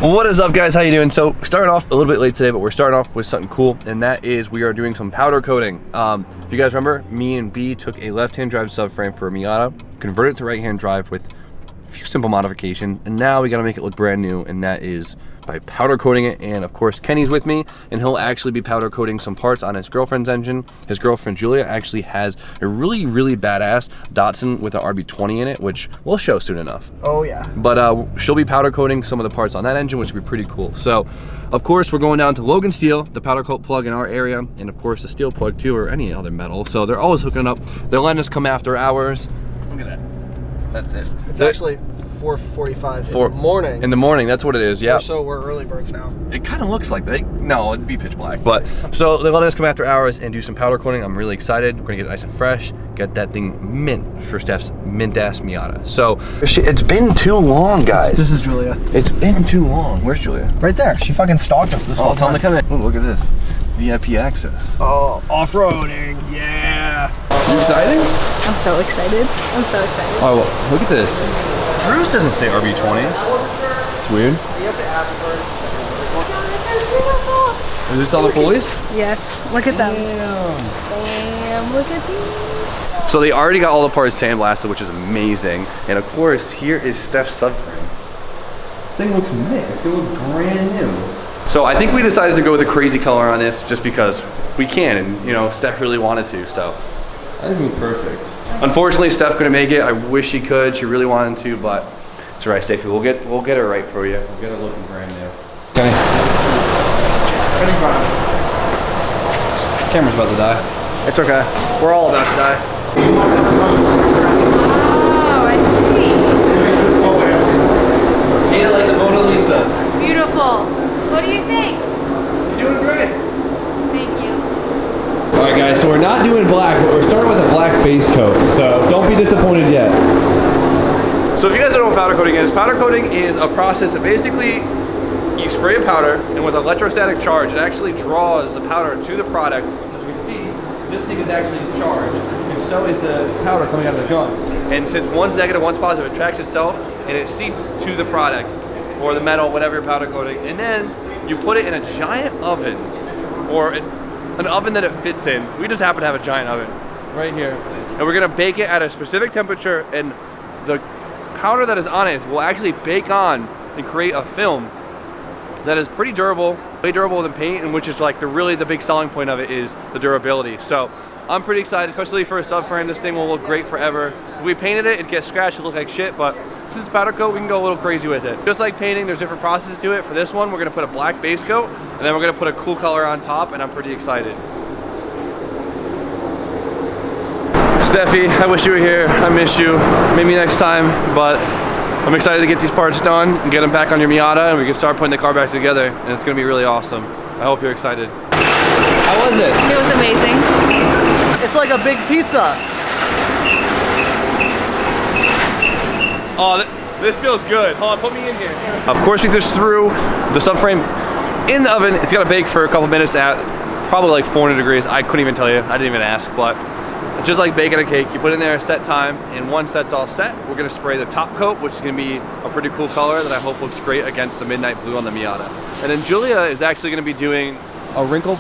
What is up, guys? How you doing? So starting off a little bit late today, but we're starting off with something cool, and that is we are doing some powder coating. If you guys remember, me and B took a left-hand drive subframe for a Miata, converted it to right-hand drive with a few simple modifications, and now we gotta make it look brand new, and that is by powder coating it. And of course, Kenny's with me, and he'll actually be powder coating some parts on his girlfriend's engine. His girlfriend Julia actually has a really badass Datsun with an RB20 in it, which we'll show soon enough. Oh yeah. But she'll be powder coating some of the parts on that engine, which would be pretty cool. So of course we're going down to Logan Steel, the powder coat plug in our area, and of course the steel plug too, or any other metal. So they're always hooking up. They're letting us come after hours. Look at that. That's it. It's actually 4:45 in the morning. In the morning, that's what it is, yeah. So we're early birds now. It kind of looks like they, no, it'd be pitch black. But, so they let us come after hours and do some powder coating. I'm really excited. We're gonna get it nice and fresh, get that thing mint for Steph's mint-ass Miata. So, it's been too long, guys. This is Julia. It's been too long. Where's Julia? Right there. She fucking stalked us this whole Tell time. them to come in. Oh, look at this. VIP access. Oh, off-roading, yeah. You excited? I'm so excited. I'm so excited. Oh, well, look at this. Drew's doesn't say RB20. It's weird. You have to ask first. Is this all the pulleys? Yes. Look at them. Damn, look at these. So they already got all the parts sandblasted, which is amazing. And of course, here is Steph's subframe. This thing looks mint. It's gonna look brand new. So I think we decided to go with a crazy color on this just because we can, and you know, Steph really wanted to, so I think it'll be perfect. Unfortunately, Steph couldn't make it. I wish she could. She really wanted to, but it's all right, Steffi. We'll get her right for you. We'll get her looking brand new. Okay. Camera's about to die. It's okay. We're all about to die. Oh, I see. Paint it like the Mona Lisa. Beautiful. What do you think? You're doing great. Thank you. All right, guys, so we're not doing black, but we're starting with a black base coat, so don't be disappointed yet. So if you guys don't know what powder coating is a process that basically you spray a powder, and with electrostatic charge, it actually draws the powder to the product. As you can see, this thing is actually charged, and so is the powder coming out of the gun. And since one's negative, one's positive, it tracks itself, and it seeps to the product, or the metal, whatever you're powder coating, and then you put it in a giant oven, or an oven that it fits in. We just happen to have a giant oven right here, and we're gonna bake it at a specific temperature, and the powder that is on it will actually bake on and create a film that is pretty durable, way durable than paint, and which is like the big selling point of it is the durability. So I'm pretty excited, especially for a subframe. This thing will look great forever. If we painted it, it'd get scratched, it'd look like shit, but since it's powder coat, we can go a little crazy with it. Just like painting, there's different processes to it. For this one, we're gonna put a black base coat, and then we're gonna put a cool color on top, and I'm pretty excited. Steffi, I wish you were here. I miss you. Maybe next time, but I'm excited to get these parts done and get them back on your Miata, and we can start putting the car back together, and it's gonna be really awesome. I hope you're excited. How was it? It was amazing. It's like a big pizza. Oh, this feels good. Hold on, put me in here. Of course, we just threw the subframe in the oven. It's gonna bake for a couple minutes at probably like 400 degrees. I couldn't even tell you. I didn't even ask, but just like baking a cake, you put in there a set time, and once that's all set, we're gonna spray the top coat, which is gonna be a pretty cool color that I hope looks great against the midnight blue on the Miata. And then Julia is actually gonna be doing a Wrinkle.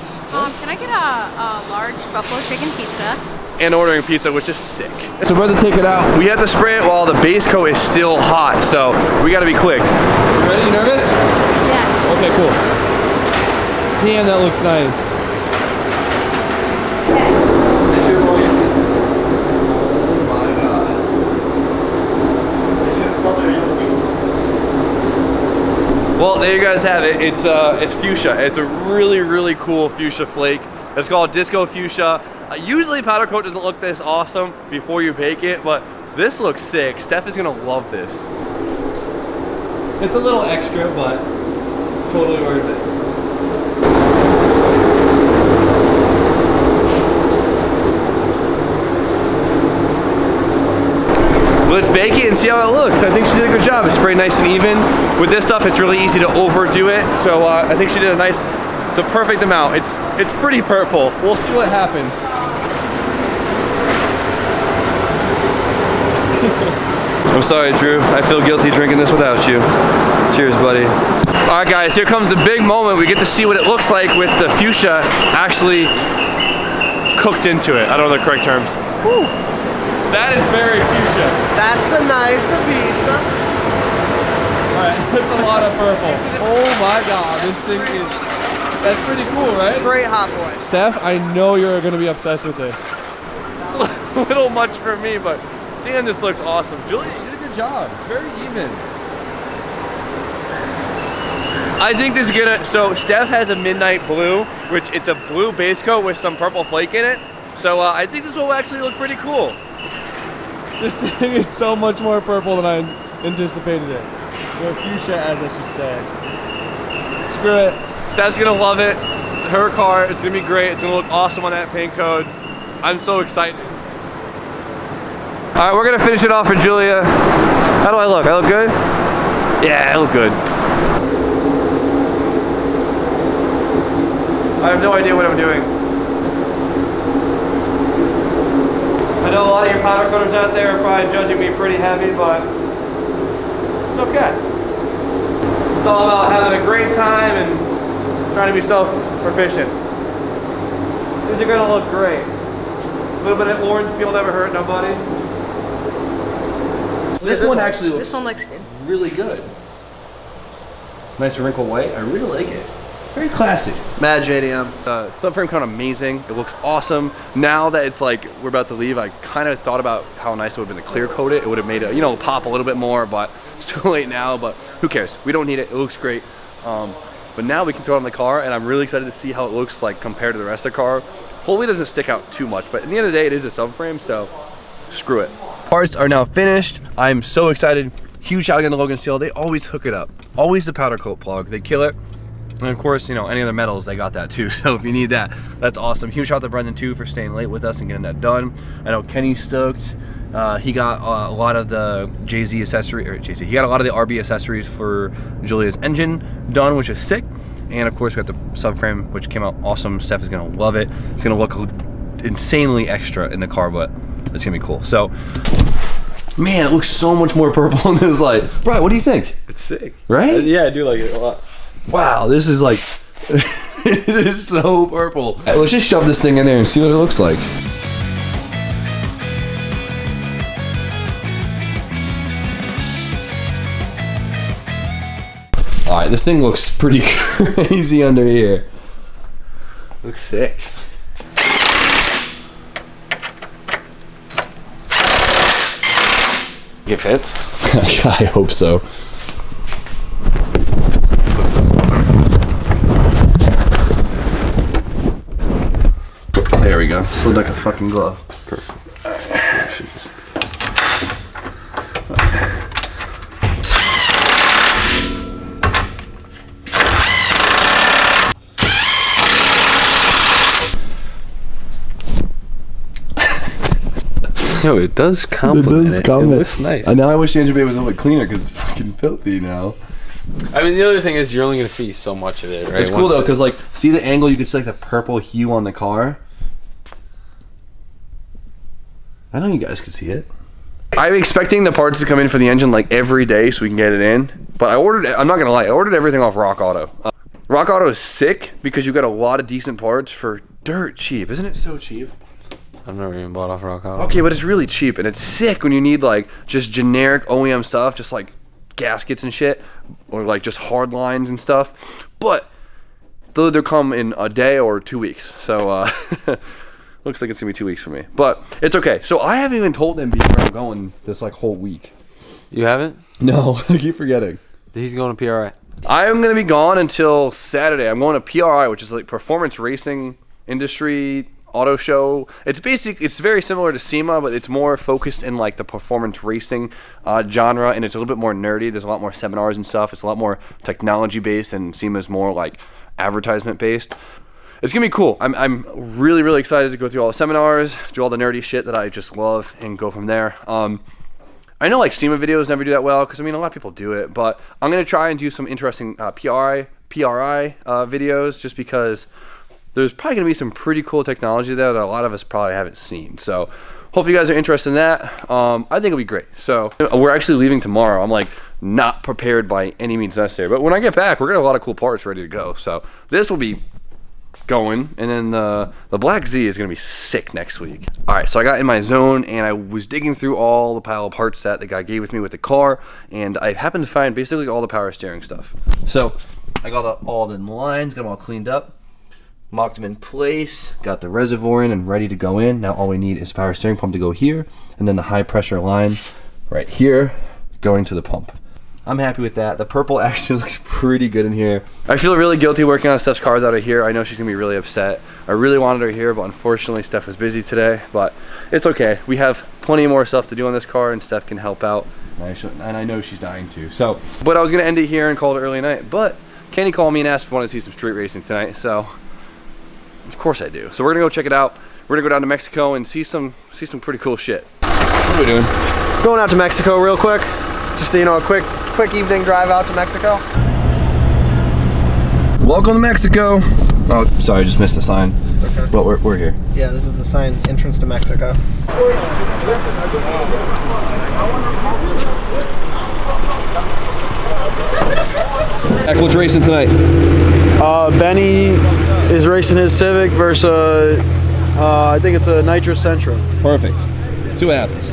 Can I get a large buffalo chicken pizza? And ordering pizza, which is sick. So we're about to take it out. We have to spray it while the base coat is still hot, so we gotta be quick. You ready? You nervous? Yes. Okay, cool. Damn, that looks nice. Well, there you guys have it. It's fuchsia. It's a really cool fuchsia flake. It's called Disco Fuchsia. Usually powder coat doesn't look this awesome before you bake it, but this looks sick. Steph is gonna love this. It's a little extra, but totally worth it. Let's bake it and see how it looks. I think she did a good job. It's sprayed nice and even. With this stuff, it's really easy to overdo it. So I think she did the perfect amount. It's pretty purple. We'll see what happens. I'm sorry, Drew. I feel guilty drinking this without you. Cheers, buddy. All right, guys, here comes the big moment. We get to see what it looks like with the fuchsia actually cooked into it. I don't know the correct terms. Woo. That is very fuchsia. That's a nice pizza. All right, that's a lot of purple. Oh my God, this thing is, that's pretty cool, right? Straight hot boy. Steph, I know you're gonna be obsessed with this. It's a little much for me, but damn, this looks awesome. Julia, you did a good job. It's very even. I think this is gonna, so Steph has a midnight blue, which it's a blue base coat with some purple flake in it. So I think this will actually look pretty cool. This thing is so much more purple than I anticipated it. Or fuchsia, as I should say. Screw it. Steph's gonna love it. It's her car. It's gonna be great. It's gonna look awesome on that paint code. I'm so excited. All right, we're gonna finish it off for Julia. How do I look? I look good? Yeah, I look good. I have no idea what I'm doing. I know a lot of your powder coaters out there are probably judging me pretty heavy, but it's okay. It's all about having a great time and trying to be self-proficient. These are gonna look great. A little bit of orange peel never hurt nobody. This one actually looks This one looks good. really good. Nice wrinkle white. I really like it. Very classy. Mad JDM. Subframe kind of amazing. It looks awesome. Now that it's like we're about to leave, I kind of thought about how nice it would have been to clear coat it. It would have made it, you know, pop a little bit more, but it's too late now. But who cares? We don't need it. It looks great. But now we can throw it on the car, and I'm really excited to see how it looks like compared to the rest of the car. Hopefully it doesn't stick out too much, but at the end of the day, it is a subframe, so screw it. Parts are now finished. I'm so excited. Huge shout out to Logan Steel. They always hook it up. Always the powder coat plug. They kill it. And of course, you know, any other metals, they got that too. So if you need that, that's awesome. Huge shout out to Brendan too for staying late with us and getting that done. I know Kenny's stoked. He got a lot of the he got a lot of the RB accessories for Julia's engine done, which is sick. And of course, we got the subframe, which came out awesome. Steph is gonna love it. It's gonna look insanely extra in the car, but it's gonna be cool. So, man, it looks so much more purple in this light. Brian, what do you think? It's sick. Right? Yeah, I do like it a lot. Wow, this is like, it is so purple. Right, let's just shove this thing in there and see what it looks like. All right, this thing looks pretty crazy under here. Looks sick. It fits? I hope so. There we go. Slid like a fucking glove. Perfect. No, it does complement it. It looks nice. Now I wish the engine bay was a little bit cleaner because it's fucking filthy now. I mean, the other thing is you're only going to see so much of it, right? It's cool though because like, see the angle? You can see like the purple hue on the car. I know you guys can see it. I'm expecting the parts to come in for the engine like every day so we can get it in. But I'm not gonna lie, I ordered everything off Rock Auto. Rock Auto is sick because you got a lot of decent parts for dirt cheap. Isn't it so cheap? I've never even bought off Rock Auto. Okay, but it's really cheap and it's sick when you need like just generic OEM stuff, just like gaskets and shit, or like just hard lines and stuff. But they'll come in a day or 2 weeks. So looks like it's gonna be 2 weeks for me, but it's okay. So I haven't even told him where I'm going this like whole week. You haven't? No, I keep forgetting. He's going to PRI. I'm gonna be gone until Saturday. I'm going to PRI, which is like Performance Racing Industry Auto Show. It's very similar to SEMA, but it's more focused in like the performance racing genre, and it's a little bit more nerdy. There's a lot more seminars and stuff. It's a lot more technology based, and SEMA's more like advertisement based. It's gonna be cool. I'm really, really excited to go through all the seminars, do all the nerdy shit that I just love, and go from there. I know like SEMA videos never do that well, because I mean a lot of people do it, but I'm gonna try and do some interesting PRI videos, just because there's probably gonna be some pretty cool technology there that a lot of us probably haven't seen. So hopefully you guys are interested in that. I think it'll be great. So we're actually leaving tomorrow. I'm like not prepared by any means necessary. But when I get back, we're gonna have a lot of cool parts ready to go. So this will be going, and then the Black Z is gonna be sick next week. All right, so I got in my zone and I was digging through all the pile of parts that the guy gave with me with the car, and I happened to find basically all the power steering stuff. So I got all the lines, got them all cleaned up, mocked them in place, got the reservoir in and ready to go in. Now all we need is power steering pump to go here, and then the high pressure line right here going to the pump. I'm happy with that. The purple actually looks pretty good in here. I feel really guilty working on Steph's cars out of here. I know she's gonna be really upset. I really wanted her here, but unfortunately Steph was busy today, but it's okay. We have plenty more stuff to do on this car, and Steph can help out. And I know she's dying too. So, but I was gonna end it here and call it early night, but Kenny called me and asked if I wanted to see some street racing tonight, so of course I do. So we're gonna go check it out. We're gonna go down to Mexico and see some pretty cool shit. What are we doing? Going out to Mexico real quick. Just, you know, a quick evening drive out to Mexico. Welcome to Mexico. Oh, sorry, I just missed the sign. It's okay. But we're here. Yeah, this is the sign, entrance to Mexico. What's racing tonight? Benny is racing his Civic versus, I think it's a Nitro Sentra. Perfect. See what happens.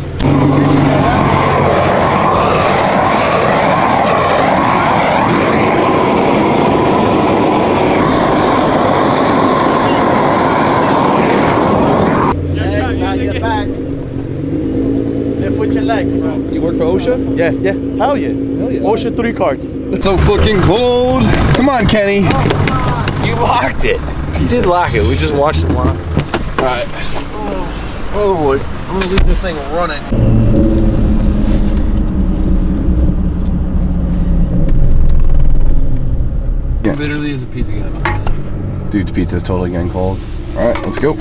With your legs. You work for OSHA? Yeah. Hell yeah. Hell yeah. OSHA 3 carts. It's so fucking cold. Come on, Kenny. You locked it. You did lock it. We just watched it lock. All right. Oh boy, I'm gonna leave this thing running. Yeah. Literally is a pizza guy behind us. Dude's pizza's totally getting cold. All right, let's go.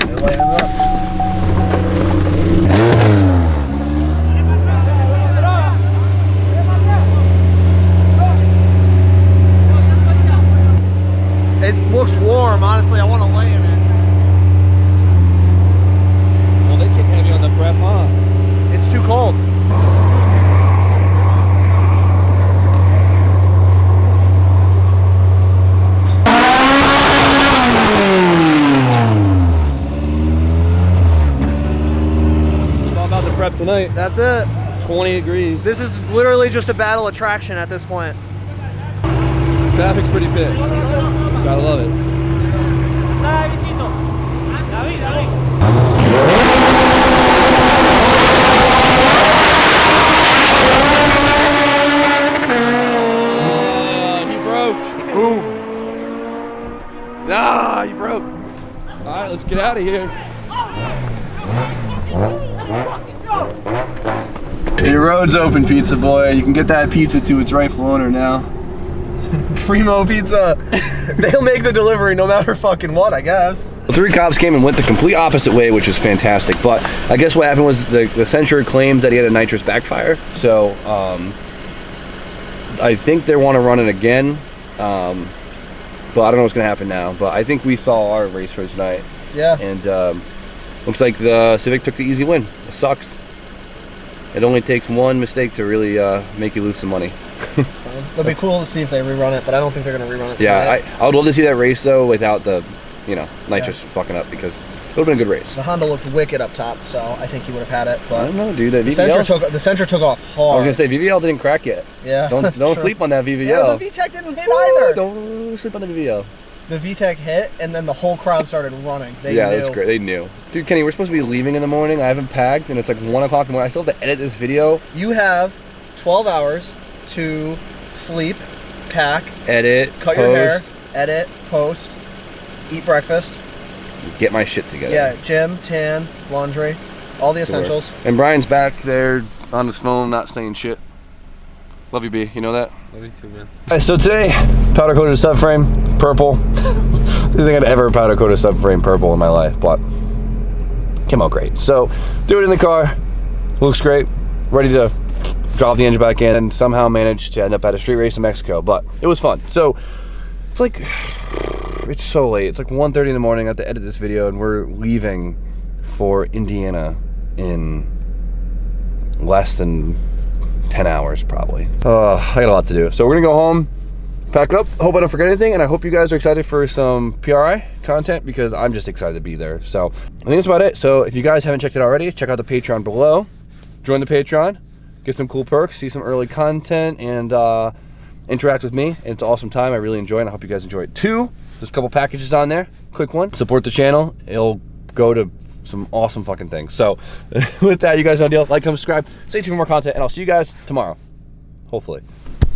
It looks warm, honestly. I want to lay in it. Well, they can't have you on the prep, huh? It's too cold. It's all about the prep tonight. That's it. 20 degrees. This is literally just a battle of traction at this point. Traffic's pretty pissed. Gotta love it. He broke. Boom. Ah, he broke. All right, let's get out of here. Your road's open, pizza boy. You can get that pizza to its rightful owner now. Primo Pizza. They'll make the delivery no matter fucking what, I guess. The 3 cops came and went the complete opposite way, which was fantastic. But I guess what happened was the Sentra claims that he had a nitrous backfire. So I think they want to run it again. But I don't know what's going to happen now. But I think we saw our race for tonight. Yeah. And looks like the Civic took the easy win. It sucks. It only takes one mistake to really make you lose some money. It'll be cool to see if they rerun it, but I don't think they're going to rerun it Yeah, tonight. I would love to see that race though without the, nitrous fucking up, because it would have been a good race. The Honda looked wicked up top, so I think he would have had it. But I don't know, dude. That the VVL. Sentra took off hard. I was gonna say VVL didn't crack yet. Yeah. Don't True. sleep on that VVL. Yeah, the VTEC didn't hit either. Don't sleep on the VVL. The VTEC hit, and then the whole crowd started running. They Yeah, knew. that's great. They knew. Dude, Kenny, we're supposed to be leaving in the morning. I haven't packed, and it's like 1 o'clock in the morning. I still have to edit this video. You have 12 hours to sleep, pack, Edit, cut your hair, edit, post, eat breakfast. Get my shit together. Yeah, gym, tan, laundry, all the essentials. And Brian's back there on his phone, not saying shit. Love you, B. You know that? Love you too, man. Alright, so today, powder coated subframe, purple. I don't think I'd ever powder coat a subframe purple in my life, but came out great. So, do it in the car. Looks great. Ready to drop the engine back in, and somehow managed to end up at a street race in Mexico, but it was fun. So, it's like, it's so late. It's like 1:30 in the morning. I have to edit this video, and we're leaving for Indiana in less than 10 hours probably. I got a lot to do. So we're gonna go home, pack up, hope I don't forget anything, and I hope you guys are excited for some PRI content because I'm just excited to be there. So I think that's about it. So if you guys haven't checked it already, check out the Patreon below. Join the Patreon, get some cool perks, see some early content, and interact with me. And it's an awesome time. I really enjoy it, and I hope you guys enjoy it too. There's a couple packages on there. Quick one. Support the channel. It'll go to some awesome fucking things. So with that, you guys know the deal. Like, comment, subscribe. Stay tuned for more content, and I'll see you guys tomorrow. Hopefully.